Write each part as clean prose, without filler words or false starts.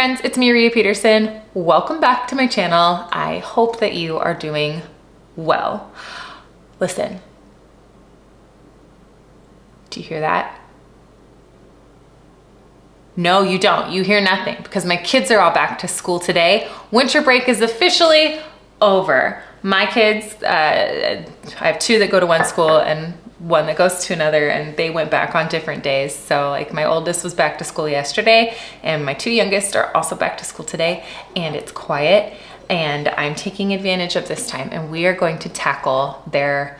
friends, it's me, Rhea Peterson. Welcome back to my channel. I hope that you are doing well. Listen, do you hear that? No, you don't. You hear nothing because my kids are all back to school today. Winter break is officially over. My kids, I have two that go to one school and one that goes to another, and they went back on different days. So like my oldest was back to school yesterday and my two youngest are also back to school today, and it's quiet and I'm taking advantage of this time and we are going to tackle their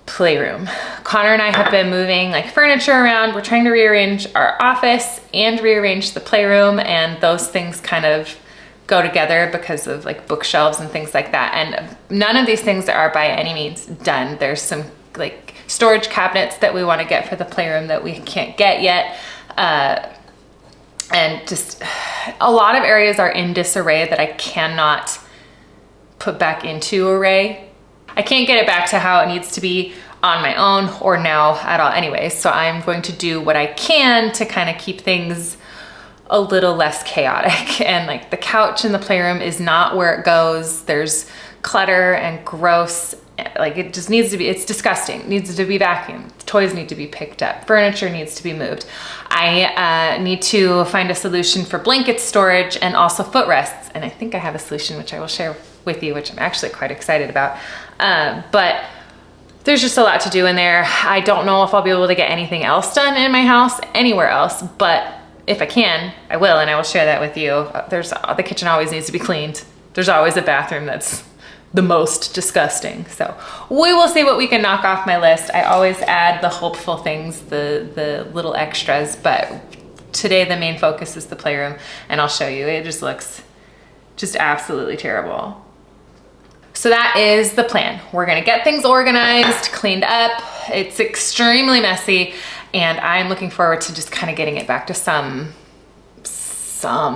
playroom. Connor and I have been moving like furniture around. We're trying to rearrange our office and rearrange the playroom, and those things kind of go together because of like bookshelves and things like that. And none of these things are by any means done. There's some like storage cabinets that we want to get for the playroom that we can't get yet. And just a lot of areas are in disarray that I cannot put back into array. I can't get it back to how it needs to be on my own or now at all anyway. So I'm going to do what I can to kind of keep things a little less chaotic. And like the couch in the playroom is not where it goes. There's clutter and gross. Like it just needs to be, it's disgusting. It needs to be vacuumed. Toys need to be picked up. Furniture needs to be moved. I need to find a solution for blanket storage and also footrests. And I think I have a solution which I will share with you, which I'm actually quite excited about. But there's just a lot to do in there. I don't know if I'll be able to get anything else done in my house anywhere else, but if I can, I will, and I will share that with you. The kitchen always needs to be cleaned. There's always a bathroom that's the most disgusting. So we will see what we can knock off my list. I always add the hopeful things, the little extras, but today the main focus is the playroom, and I'll show you. It just looks just absolutely terrible. So that is the plan. We're gonna get things organized, cleaned up. It's extremely messy, and I'm looking forward to just kind of getting it back to some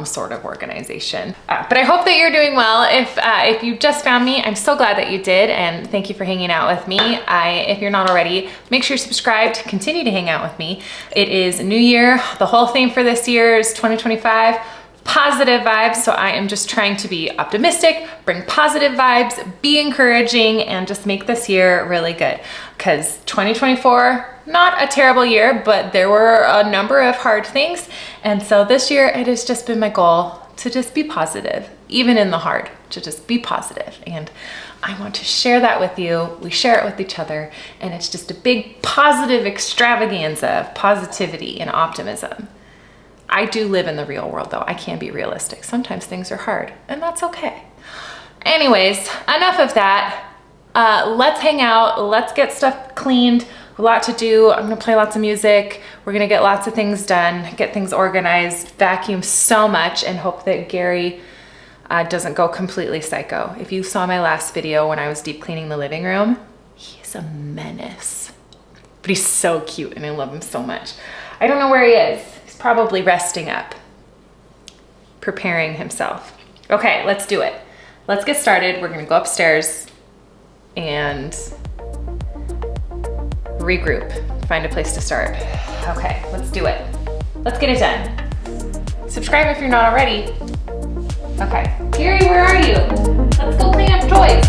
sort of organization. But I hope that you're doing well. If you just found me, I'm so glad that you did, and thank you for hanging out with me. If you're not already, make sure you're subscribed, continue to hang out with me. It is New Year. The whole theme for this year is 2025. Positive vibes. So I am just trying to be optimistic, bring positive vibes, be encouraging, and just make this year really good. Because 2024, not a terrible year, but there were a number of hard things. And so this year it has just been my goal to just be positive, even in the hard, to just be positive. And I want to share that with you. We share it with each other, and it's just a big positive extravaganza of positivity and optimism. I do live in the real world though. I can be realistic. Sometimes things are hard, and that's okay. Anyways, enough of that. Let's hang out. Let's get stuff cleaned. A lot to do. I'm gonna play lots of music. We're gonna get lots of things done, get things organized, vacuum so much, and hope that Gary doesn't go completely psycho. If you saw my last video when I was deep cleaning the living room, he's a menace. But he's so cute and I love him so much. I don't know where he is. Probably resting up, preparing himself. Okay, let's do it. Let's get started. We're gonna go upstairs and regroup, find a place to start. Okay, let's do it. Let's get it done. Subscribe if you're not already. Okay, Gary, where are you? Let's go clean up toys.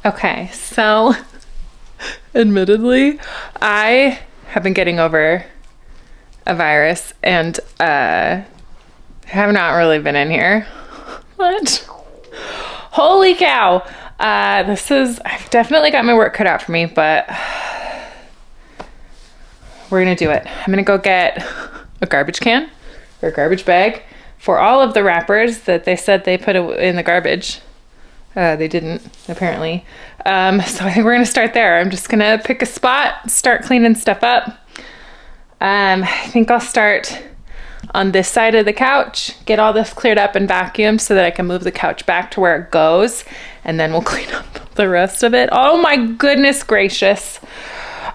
Okay, so admittedly, I have been getting over a virus and have not really been in here. What? Holy cow. I've definitely got my work cut out for me, but we're gonna do it. I'm gonna go get a garbage can or garbage bag for all of the wrappers that they said they put in the garbage. They didn't, apparently. So I think we're gonna start there. I'm just gonna pick a spot, start cleaning stuff up. I think I'll start on this side of the couch, get all this cleared up and vacuumed so that I can move the couch back to where it goes, and then we'll clean up the rest of it. Oh my goodness gracious.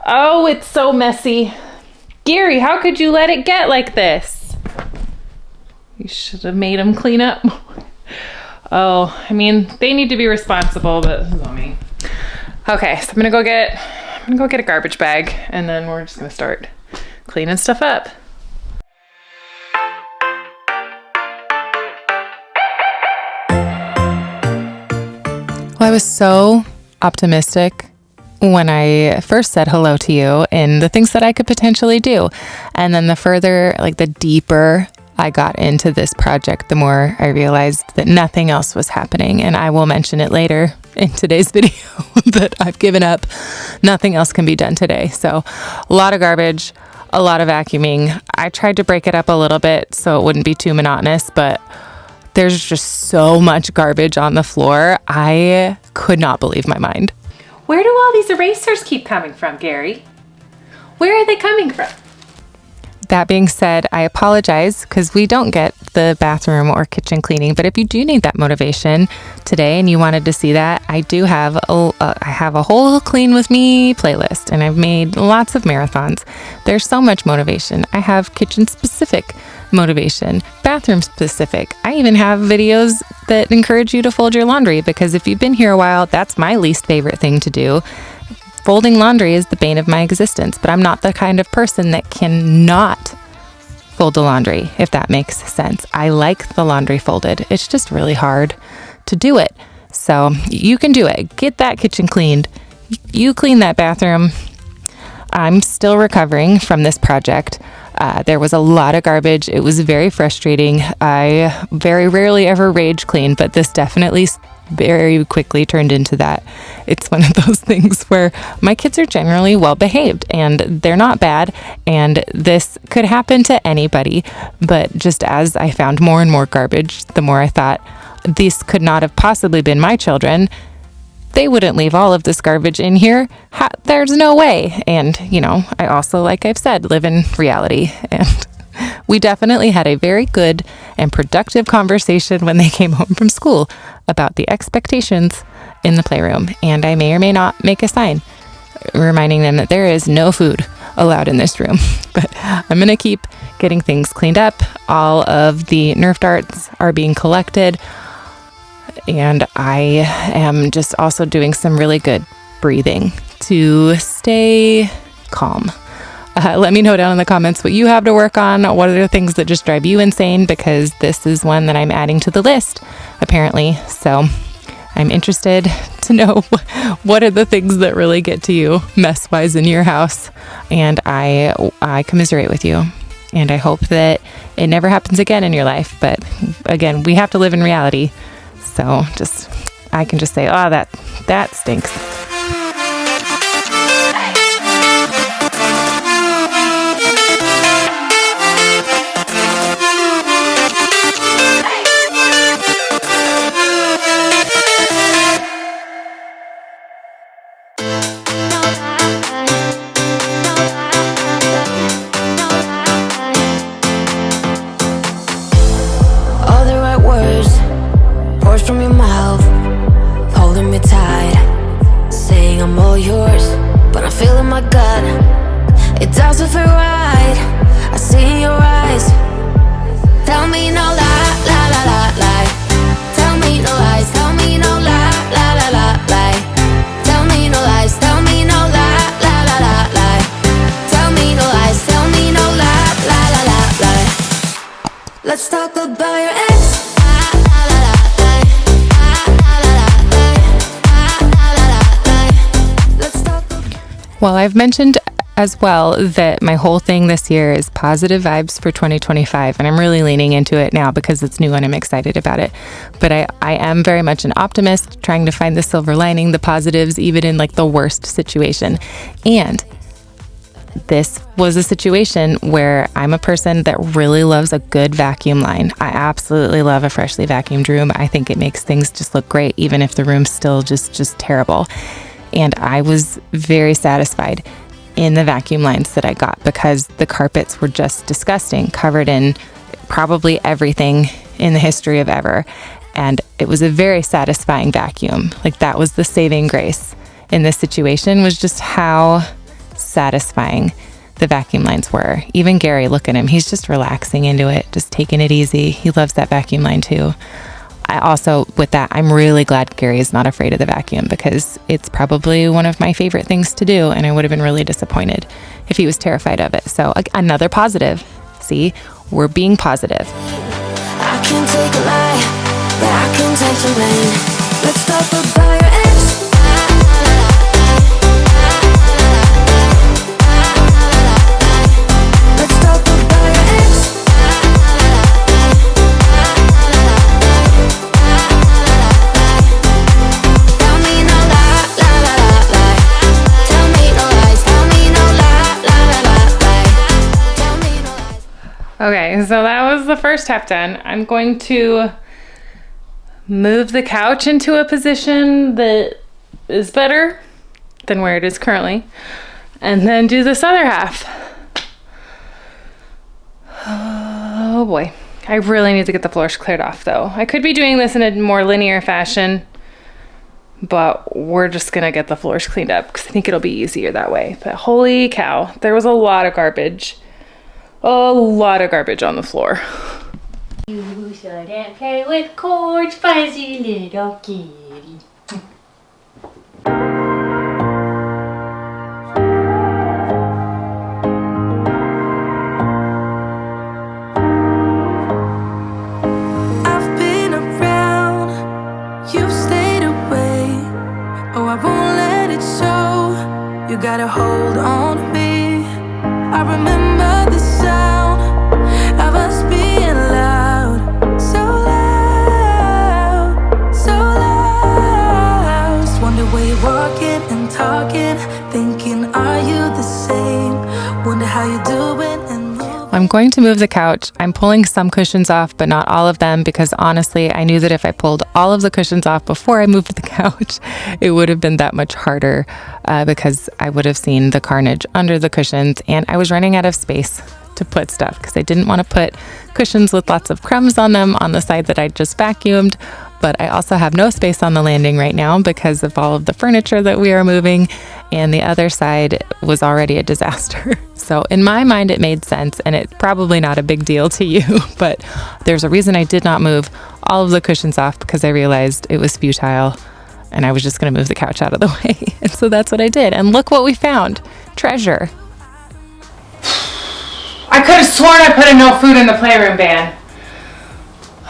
Oh, it's so messy. Gary, how could you let it get like this? You should have made him clean up. Oh, I mean, they need to be responsible, but this is on me. Okay, so I'm gonna go get a garbage bag, and then we're just gonna start cleaning stuff up. Well, I was so optimistic when I first said hello to you and the things that I could potentially do. And then the further, like the deeper I got into this project, the more I realized that nothing else was happening. And I will mention it later in today's video that I've given up. Nothing else can be done today. So a lot of garbage, a lot of vacuuming. I tried to break it up a little bit so it wouldn't be too monotonous, but there's just so much garbage on the floor. I could not believe my mind. Where do all these erasers keep coming from, Gary? Where are they coming from? That being said, I apologize because we don't get the bathroom or kitchen cleaning, but if you do need that motivation today and you wanted to see that, I do have I have a whole clean with me playlist, and I've made lots of marathons. There's so much motivation. I have kitchen specific motivation, bathroom specific. I even have videos that encourage you to fold your laundry, because if you've been here a while, that's my least favorite thing to do. Folding laundry is the bane of my existence, but I'm not the kind of person that cannot fold the laundry, if that makes sense. I like the laundry folded. It's just really hard to do it. So you can do it. Get that kitchen cleaned. You clean that bathroom. I'm still recovering from this project. There was a lot of garbage. It was very frustrating. I very rarely ever rage clean, but this definitely very quickly turned into that. It's one of those things where my kids are generally well behaved and they're not bad, and this could happen to anybody. But just as I found more and more garbage, the more I thought, these could not have possibly been my children. They wouldn't leave all of this garbage in here. There's no way. And, you know, I also, like I've said, live in reality. And we definitely had a very good and productive conversation when they came home from school about the expectations in the playroom. And I may or may not make a sign reminding them that there is no food allowed in this room. But I'm going to keep getting things cleaned up. All of the Nerf darts are being collected. And I am just also doing some really good breathing to stay calm. Let me know down in the comments what you have to work on. What are the things that just drive you insane? Because this is one that I'm adding to the list, apparently. So I'm interested to know what are the things that really get to you mess-wise in your house. And I commiserate with you. And I hope that it never happens again in your life. But again, we have to live in reality. So I can just say, oh, that stinks. All the right words pours from your mouth, holding me tight, saying I'm all yours, but I'm feeling my gut. It doesn't feel right. I see in your eyes. Tell me no lie, lie, lie, lie, lie. Tell me no lies. Tell me no lie, lie, lie, lie, lie. Tell me no lies. Tell me no lie, lie, lie, lie, lie. Tell me no lies. Tell me no lie, lie, lie, lie, lie. Let's talk about your ex. Well, I've mentioned as well that my whole thing this year is positive vibes for 2025, and I'm really leaning into it now because it's new and I'm excited about it. But I am very much an optimist, trying to find the silver lining, the positives, even in like the worst situation. And this was a situation where I'm a person that really loves a good vacuum line. I absolutely love a freshly vacuumed room. I think it makes things just look great, even if the room's still just terrible. And I was very satisfied in the vacuum lines that I got because the carpets were just disgusting, covered in probably everything in the history of ever. And it was a very satisfying vacuum. Like, that was the saving grace in this situation, was just how satisfying the vacuum lines were. Even Gary, look at him. He's just relaxing into it, just taking it easy. He loves that vacuum line too. I also, with that, I'm really glad Gary is not afraid of the vacuum because it's probably one of my favorite things to do, and I would have been really disappointed if he was terrified of it. So another positive. See, we're being positive. I can take a lie, but I can take the rain. Let's talk about your ex. Let's talk about your ex. Tell me no lie, lie, lie, lie. Tell me no lies. Tell me no lie, lie, lie, lie. Tell me no lies. Okay, so that was the first half done. I'm going to move the couch into a position that is better than where it is currently, and then do this other half. Oh boy, I really need to get the floors cleared off though. I could be doing this in a more linear fashion, but we're just gonna get the floors cleaned up because I think it'll be easier that way. But holy cow, there was a lot of garbage. A lot of garbage on the floor. You shouldn't play with cords, fuzzy little kitty. I've been around, you've stayed away. Oh, I won't let it show. You got a hold on me. I remember the sound of us being loud, so loud, so loud. Just wonder where you're walking and talking, thinking, are you the same? Wonder how you're doing and moving. I'm going to move the couch. I'm pulling some cushions off, but not all of them, because honestly, I knew that if I pulled all of the cushions off before I moved the couch, it would have been that much harder because I would have seen the carnage under the cushions, and I was running out of space to put stuff because I didn't want to put cushions with lots of crumbs on them on the side that I just vacuumed. But I also have no space on the landing right now because of all of the furniture that we are moving, and the other side was already a disaster. So in my mind, it made sense, and it's probably not a big deal to you, but there's a reason I did not move all of the cushions off, because I realized it was futile and I was just going to move the couch out of the way. And so that's what I did. And look what we found. Treasure. I could have sworn I put a no food in the playroom ban.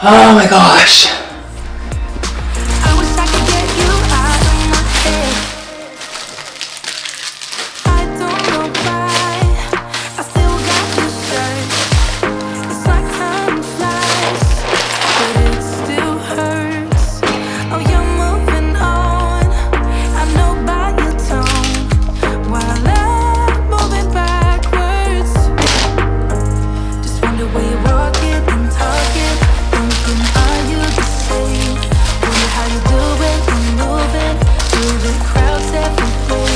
Oh my gosh. I wish I could get you out of my head. I don't know why I still got your shirt. It's like time flies, but it still hurts. Oh, you're moving on. I know by your tone, while I'm moving backwards. Just wonder where you're walking and talking, thinking, are you the same? Wonder how you doing and moving through the crowds every day.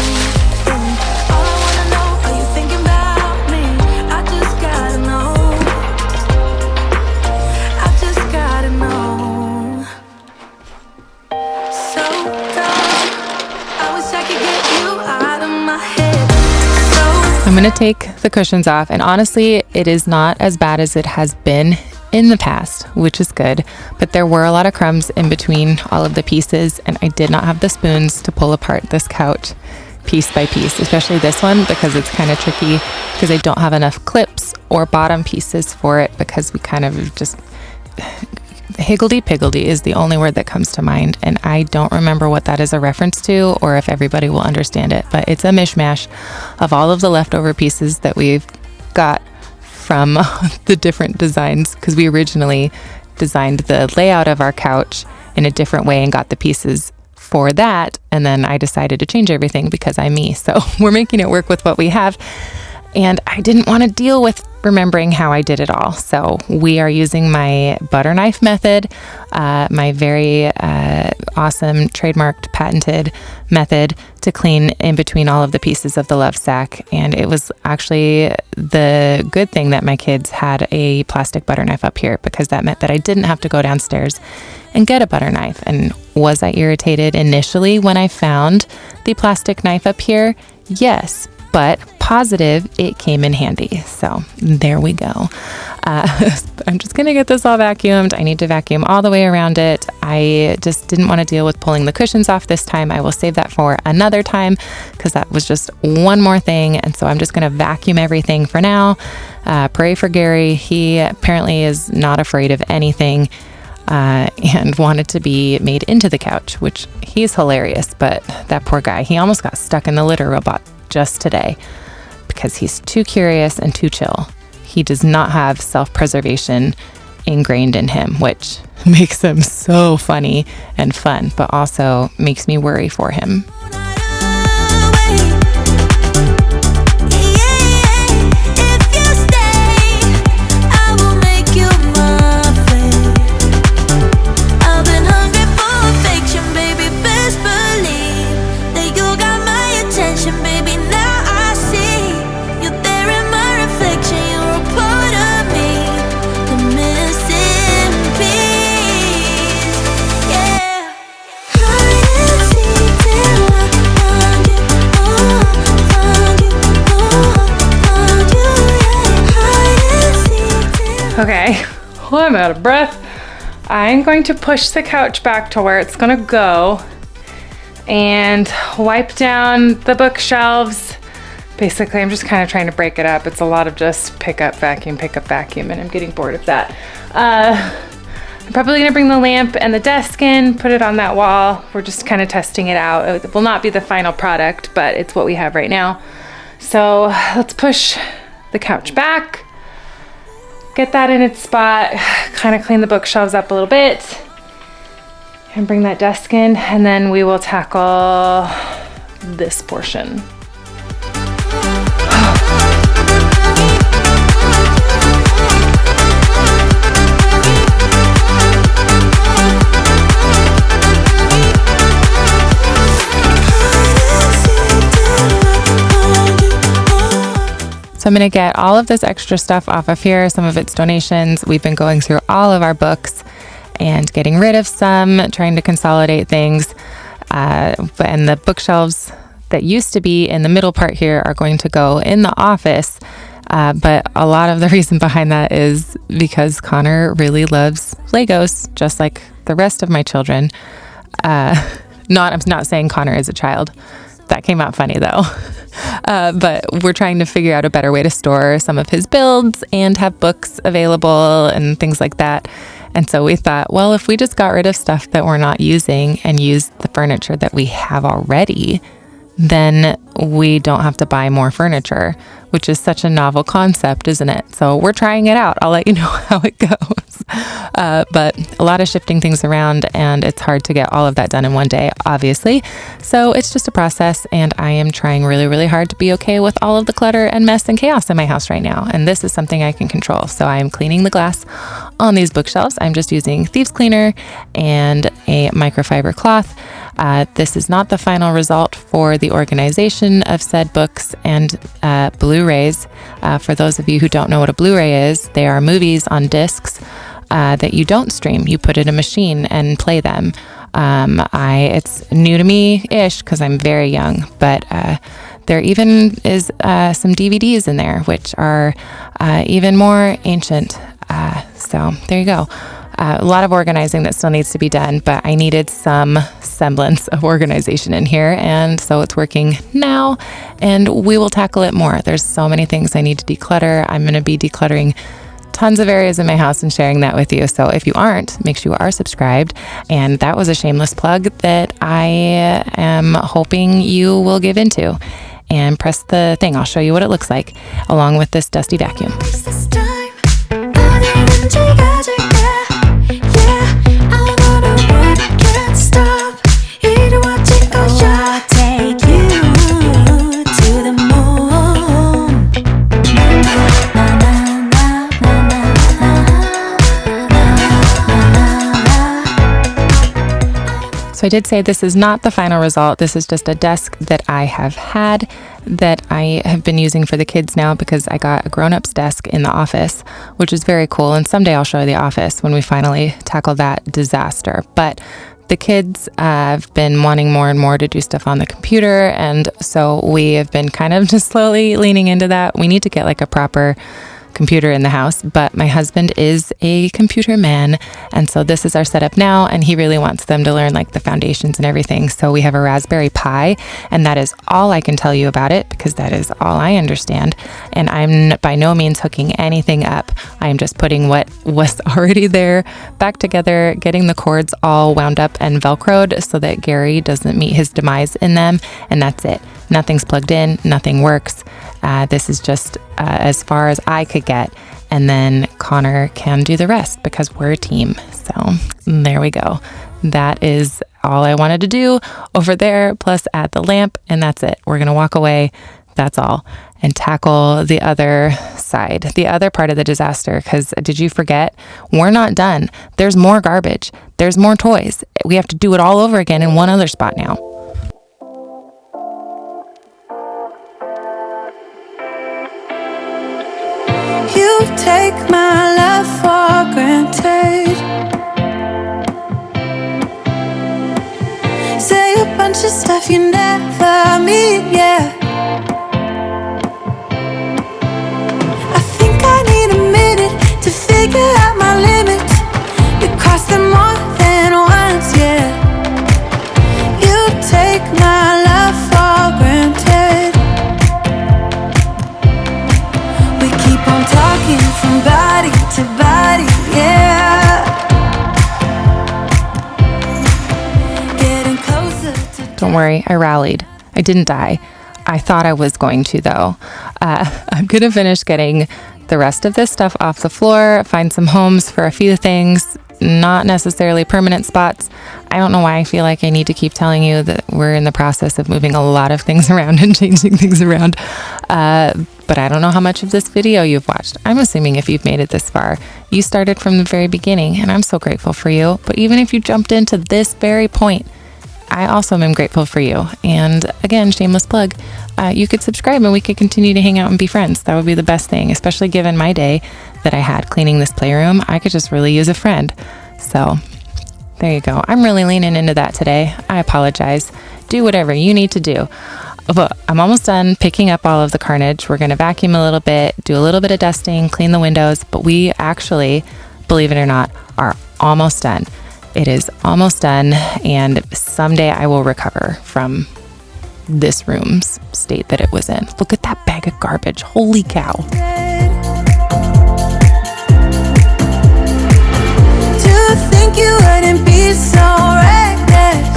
And all I wanna know, are you thinking about me? I just gotta know. I just gotta know. So dumb. I wish I could get you out of my head. So I'm going to take the cushions off, and honestly, it is not as bad as it has been in the past, which is good, but there were a lot of crumbs in between all of the pieces, and I did not have the spoons to pull apart this couch piece by piece, especially this one, because it's kind of tricky because I don't have enough clips or bottom pieces for it, because we kind of just higgledy-piggledy is the only word that comes to mind, and I don't remember what that is a reference to or if everybody will understand it, but it's a mishmash of all of the leftover pieces that we've got from the different designs, because we originally designed the layout of our couch in a different way and got the pieces for that, and then I decided to change everything because I'm me. So we're making it work with what we have. and I didn't want to deal with remembering how I did it all. So we are using my butter knife method, my very awesome trademarked patented method to clean in between all of the pieces of the Lovesac. And it was actually the good thing that my kids had a plastic butter knife up here, because that meant that I didn't have to go downstairs and get a butter knife. And was I irritated initially when I found the plastic knife up here? Yes, but positive, it came in handy. So there we go. I'm just going to get this all vacuumed. I need to vacuum all the way around it. I just didn't want to deal with pulling the cushions off this time. I will save that for another time, because that was just one more thing. And so I'm just going to vacuum everything for now. Pray for Gary. He apparently is not afraid of anything. And wanted to be made into the couch, which he's hilarious, but that poor guy, he almost got stuck in the litter robot just today because he's too curious and too chill. He does not have self-preservation ingrained in him, which makes him so funny and fun, but also makes me worry for him. Okay, well, I'm out of breath. I'm going to push the couch back to where it's gonna go and wipe down the bookshelves. Basically, I'm just kind of trying to break it up. It's a lot of just pick up, vacuum, and I'm getting bored of that. I'm probably gonna bring the lamp and the desk in, put it on that wall. We're just kind of testing it out. It will not be the final product, but it's what we have right now. So let's push the couch back. Get that in its spot, kind of clean the bookshelves up a little bit, and bring that desk in, and then we will tackle this portion. So I'm going to get all of this extra stuff off of here. Some of it's donations. We've been going through all of our books and getting rid of some, trying to consolidate things. And the bookshelves that used to be in the middle part here are going to go in the office. But a lot of the reason behind that is because Connor really loves Legos, just like the rest of my children. I'm not saying Connor is a child. That came out funny though. But we're trying to figure out a better way to store some of his builds and have books available and things like that. And so we thought, well, if we just got rid of stuff that we're not using and use the furniture that we have already, then we don't have to buy more furniture, which is such a novel concept, isn't it? So we're trying it out. I'll let you know how it goes. But a lot of shifting things around, and it's hard to get all of that done in one day, obviously. So it's just a process, and I am trying really, really hard to be okay with all of the clutter and mess and chaos in my house right now. And this is something I can control. So I am cleaning the glass on these bookshelves. I'm just using thieves cleaner and a microfiber cloth. This is not the final result for the organization of said books and Blu-rays. For those of you who don't know what a Blu-ray is, they are movies on discs that you don't stream. You put in a machine and play them. It's new to me-ish because I'm very young, but there even is some DVDs in there, which are even more ancient. So there you go. A lot of organizing that still needs to be done, but I needed some semblance of organization in here, and so it's working now, and we will tackle it more. There's so many things I need to declutter. I'm going to be decluttering tons of areas in my house and sharing that with you. So if you aren't, make sure you are subscribed. And that was a shameless plug that I am hoping you will give into. And press the thing. I'll show you what it looks like along with this dusty vacuum. So I did say this is not the final result. This is just a desk that I have had that I have been using for the kids now because I got a grown-up's desk in the office, which is very cool. And someday I'll show you the office when we finally tackle that disaster. But the kids have been wanting more and more to do stuff on the computer. And so we have been kind of just slowly leaning into that. We need to get like a proper computer in the house, but my husband is a computer man, and so this is our setup now, and he really wants them to learn like the foundations and everything. So we have a Raspberry Pi, and that is all I can tell you about it because that is all I understand, and I'm by no means hooking anything up. I'm just putting what was already there back together, getting the cords all wound up and velcroed so that Gary doesn't meet his demise in them, and that's it. Nothing's plugged in, nothing works. This is just as far as I could get. And then Connor can do the rest because we're a team. So there we go. That is all I wanted to do over there, plus add the lamp, and that's it. We're going to walk away. That's all. And tackle the other side, the other part of the disaster. Because did you forget? We're not done. There's more garbage. There's more toys. We have to do it all over again in one other spot now. You take my love for granted. Say a bunch of stuff you never mean, yeah. I think I need a minute to figure out my limits. You cross them more than once, yeah. You take my love for granted. We keep on talking from body to body, yeah. Getting closer to... Don't worry, I rallied. I didn't die. I thought I was going to, though. I'm going to finish getting the rest of this stuff off the floor, find some homes for a few things, not necessarily permanent spots. I don't know why I feel like I need to keep telling you that we're in the process of moving a lot of things around and changing things around. But I don't know how much of this video you've watched. I'm assuming if you've made it this far, you started from the very beginning, and I'm so grateful for you. But even if you jumped into this very point, I also am grateful for you. And again, shameless plug, you could subscribe and we could continue to hang out and be friends. That would be the best thing, especially given my day that I had cleaning this playroom. I could just really use a friend. So there you go. I'm really leaning into that today. I apologize. Do whatever you need to do. But I'm almost done picking up all of the carnage. We're going to vacuum a little bit, do a little bit of dusting, clean the windows, but we actually, believe it or not, are almost done. It is almost done, and someday I will recover from this room's state that it was in. Look at that bag of garbage. Holy cow. To think you wouldn't be so reckless.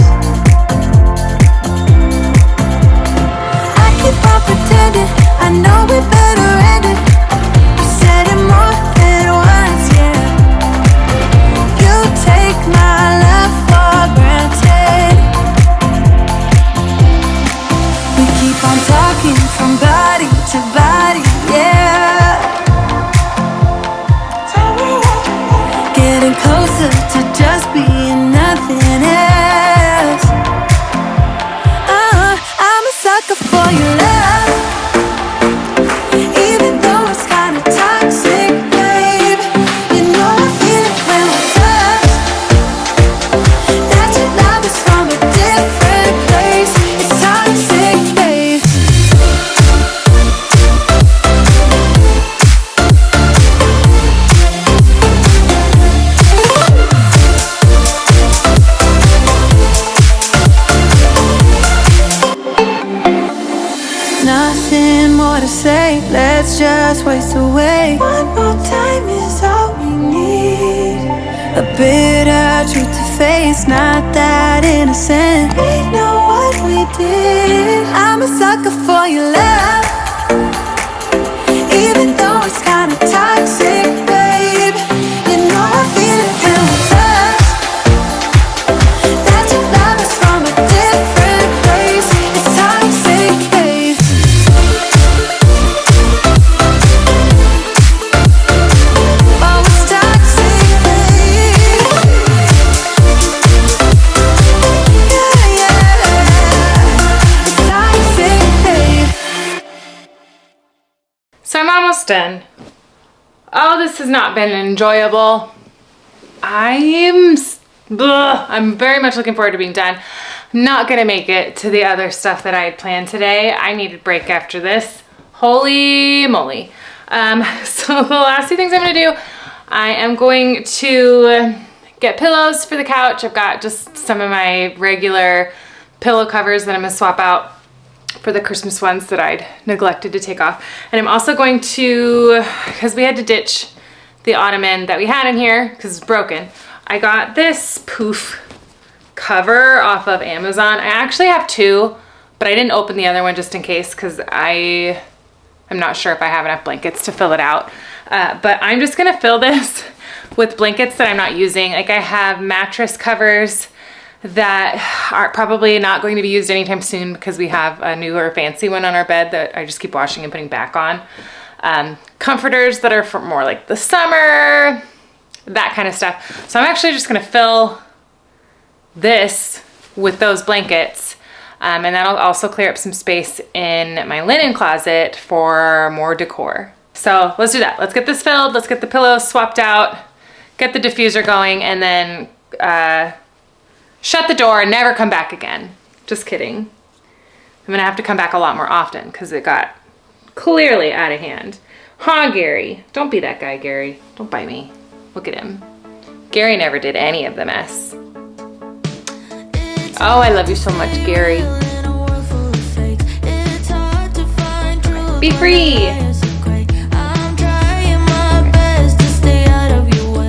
I keep on pretending I know we better end it. I said it more than once, yeah. You take my love for granted. We keep on talking from body to body, yeah. Getting closer to just being nothing else. I'm a sucker for your love, even though it's kinda toxic, babe. You know I feel it when we touch, that your love is from a different place. It's toxic, babe. Nothing more to say, let's just waste away. One more time is all we need. A bitter truth to face, not that innocent. We know what we did. I'm a sucker for your love, even though it's kinda toxic, babe. You know I feel it when we touch, that your love is from a different place. It's toxic, babe. Oh, it's toxic, babe. So I'm almost done. Oh, this has not been enjoyable. I'm very much looking forward to being done. I'm not gonna make it to the other stuff that I had planned today. I need a break after this. Holy moly. So the last two things I'm gonna do, I am going to get pillows for the couch. I've got just some of my regular pillow covers that I'm gonna swap out for the Christmas ones that I'd neglected to take off. And I'm also going to, because we had to ditch the ottoman that we had in here because it's broken, I got this poof cover off of Amazon. I actually have two, but I didn't open the other one just in case because I'm not sure if I have enough blankets to fill it out. But I'm just gonna fill this with blankets that I'm not using. Like I have mattress covers that are probably not going to be used anytime soon because we have a newer fancy one on our bed that I just keep washing and putting back on. Comforters that are for more like the summer, that kind of stuff. So I'm actually just gonna fill this with those blankets. And that'll also clear up some space in my linen closet for more decor. So let's do that. Let's get this filled. Let's get the pillows swapped out, get the diffuser going, and then shut the door and never come back again. Just kidding. I'm gonna have to come back a lot more often because it got clearly out of hand. Huh, Gary? Don't be that guy, Gary. Don't bite me. Look at him. Gary never did any of the mess. Oh, I love you so much, Gary. Be free.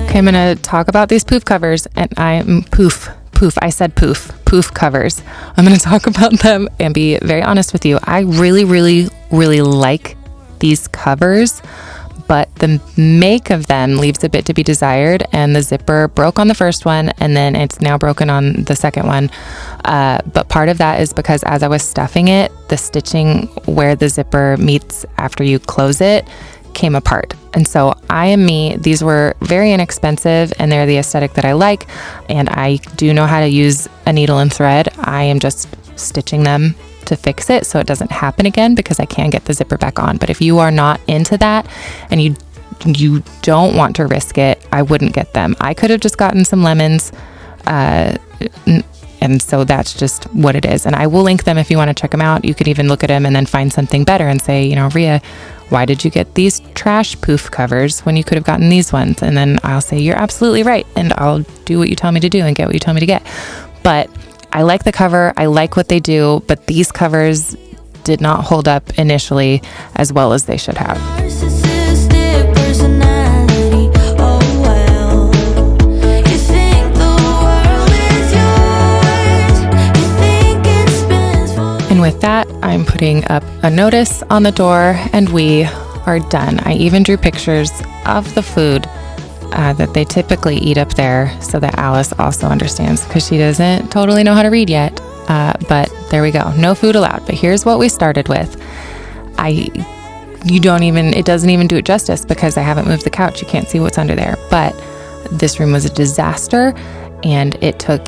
Okay, I'm gonna talk about these poof covers, and I said poof covers. I'm gonna talk about them and be very honest with you. I really, really, really like these covers, but the make of them leaves a bit to be desired, and the zipper broke on the first one, and then it's now broken on the second one. But part of that is because as I was stuffing it, the stitching where the zipper meets after you close it came apart. And so I am me. These were very inexpensive and they're the aesthetic that I like. And I do know how to use a needle and thread. I am just stitching them to fix it so it doesn't happen again because I can get the zipper back on. But if you are not into that and you don't want to risk it, I wouldn't get them. I could have just gotten some lemons. And so that's just what it is. And I will link them if you want to check them out. You could even look at them and then find something better and say, you know, Rhea, why did you get these trash poof covers when you could have gotten these ones? And then I'll say, you're absolutely right. And I'll do what you tell me to do and get what you tell me to get. But I like the cover. I like what they do. But these covers did not hold up initially as well as they should have. And with that, I'm putting up a notice on the door and we are done. I even drew pictures of the food that they typically eat up there so that Alice also understands because she doesn't totally know how to read yet. But there we go. No food allowed. But here's what we started with. It doesn't even do it justice because I haven't moved the couch. You can't see what's under there. But this room was a disaster and it took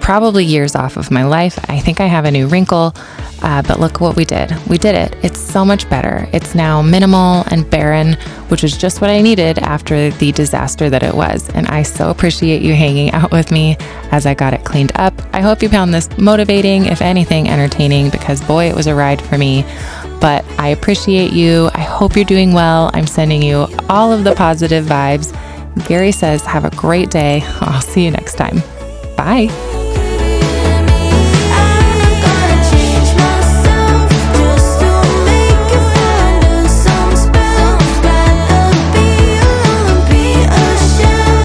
probably years off of my life. I think I have a new wrinkle, but look what we did. We did it. It's so much better. It's now minimal and barren, which is just what I needed after the disaster that it was. And I so appreciate you hanging out with me as I got it cleaned up. I hope you found this motivating, if anything, entertaining, because boy, it was a ride for me. But I appreciate you. I hope you're doing well. I'm sending you all of the positive vibes. Gary says, have a great day. I'll see you next time. Bye.